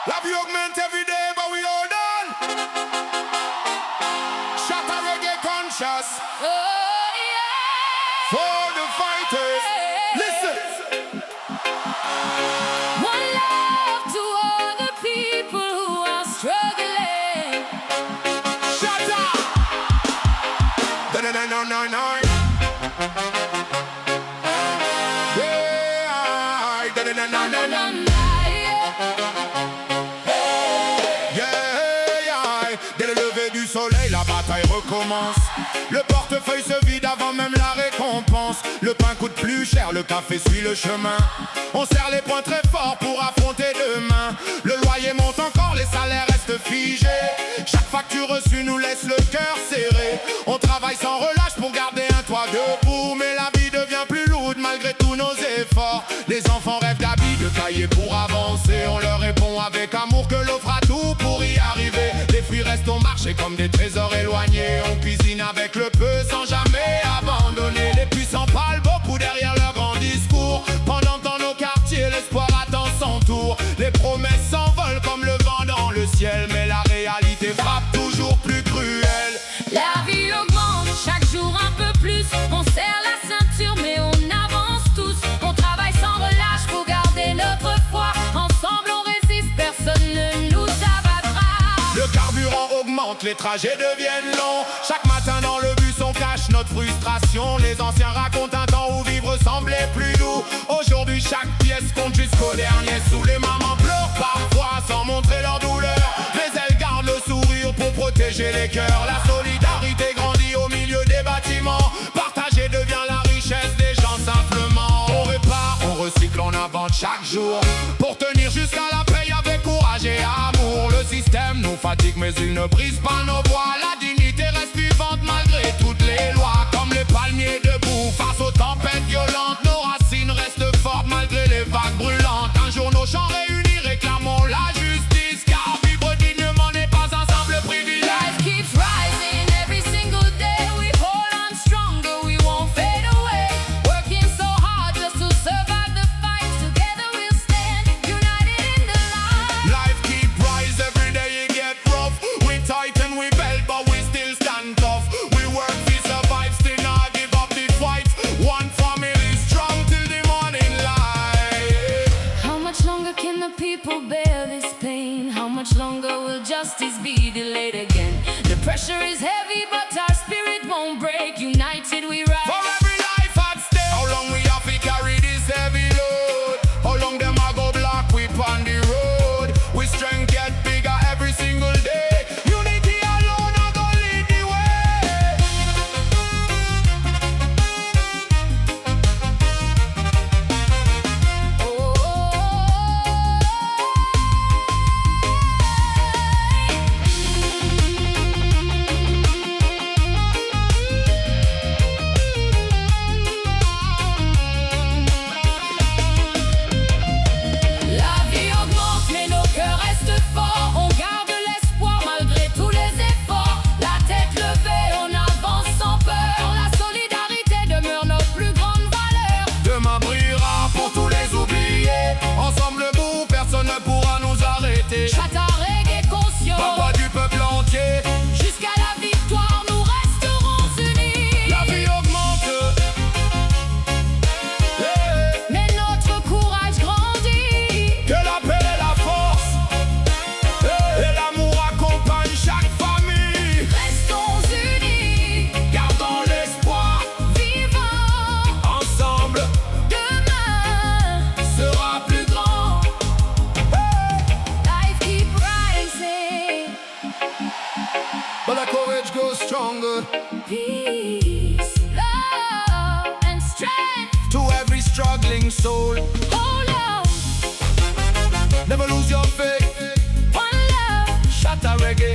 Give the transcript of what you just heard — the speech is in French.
La vie augmente every day, but we hold on. Shot a reggae conscious. Oh, yeah. For the fighters. Listen. One love to all the people who are struggling. Shut up. Da-da-da-no-no-no. Yeah. Da-da-da-no-no-no. Dès le lever du soleil, la bataille recommence. Le portefeuille se vide avant même la récompense. Le pain coûte plus cher, le café suit le chemin. On serre les poings très fort pour affronter demain. Le loyer monte encore, les salaires restent figés. Chaque facture reçue nous laisse le cœur serré. On travaille sans relâche pour garder un toit debout. Mais la vie devient plus lourde malgré tous nos efforts. Les enfants rêvent d'habits, de cahiers pour avancer. On leur répond avec amour que l'eau fera tout pour y arriver. Les fruits restent au marché comme des trésors éloignés. On cuisine avec le peu sans jamais abandonner. Les puissants parlent beaucoup derrière leurs grands discours. Pendant que dans nos quartiers l'espoir attend son tour. Les promesses s'envolent comme le vent dans le ciel. Mais la réalité frappe toujours plus cruelle. La vie augmente chaque jour un peu plus. On serre la ceinture mais on avance tous. On travaille sans relâche pour garder notre foi. Ensemble on résiste, personne ne nous abattra. Le carburant augmente, les trajets deviennent longs. Chaque matin dans le bus on cache notre frustration. Les anciens racontent un temps où vivre semblait plus doux. Aujourd'hui chaque pièce compte jusqu'au dernier sous. Les mamans pleurent parfois sans montrer leur douleur. Mais elles gardent le sourire pour protéger les cœurs. La solidarité grandit au milieu des bâtiments. Partager devient la richesse des gens simplement. On répare, on recycle, on invente chaque jour. Pour tenir jusqu'à la paye avec courage et amour. Le système nous fatigue mais il ne brise pas nos voix. La dignité reste vivante malgré toutes les lois. Comme les palmiers debout face aux tempêtes violentes. Nos racines restent fortes malgré les vagues brûlantes. Un jour nos chants réunis réclamons la justice. Car vivre dignement n'est pas un simple privilège. Life keeps rising every single day. We hold on stronger, we won't fade away. Working so hard just to survive the fight. Together we'll stand, united in the light. Life keep rise every day it get rough. We tighten, we belt, but we still stand tough. We work, we survive, still not give up the fight. One family strong till the morning light. How much longer can the people bear this pain? How much longer will justice be delayed again? The pressure is heavy but our spirit won't break. United we For rise. every life at stake. How long we have to carry this heavy load? How long them a go block we on the road? We strength get bigger every single day. Unity alone a go lead the way. La vie augmente mais nos cœurs restent forts. On garde l'espoir malgré tous les efforts. La tête levée, on avance sans peur. La solidarité demeure notre plus grande valeur. Demain brillera pour tous les oubliés. Ensemble debout, personne ne pourra nous arrêter. Chata reggae conscient. La voix du peuple entier. Jusqu'à la victoire, nous resterons unis. La vie augmente. Yeah. Mais notre courage grandit. Que la paix et la force et l'amour accompagnent chaque famille. Restons unis, Gardons l'espoir. vivants. Ensemble Demain, sera plus grand. life keep rising. But the courage grows stronger. Peace, love, and strength. To every struggling soul, Hold on, never lose your faith. one love. Shut a reggae.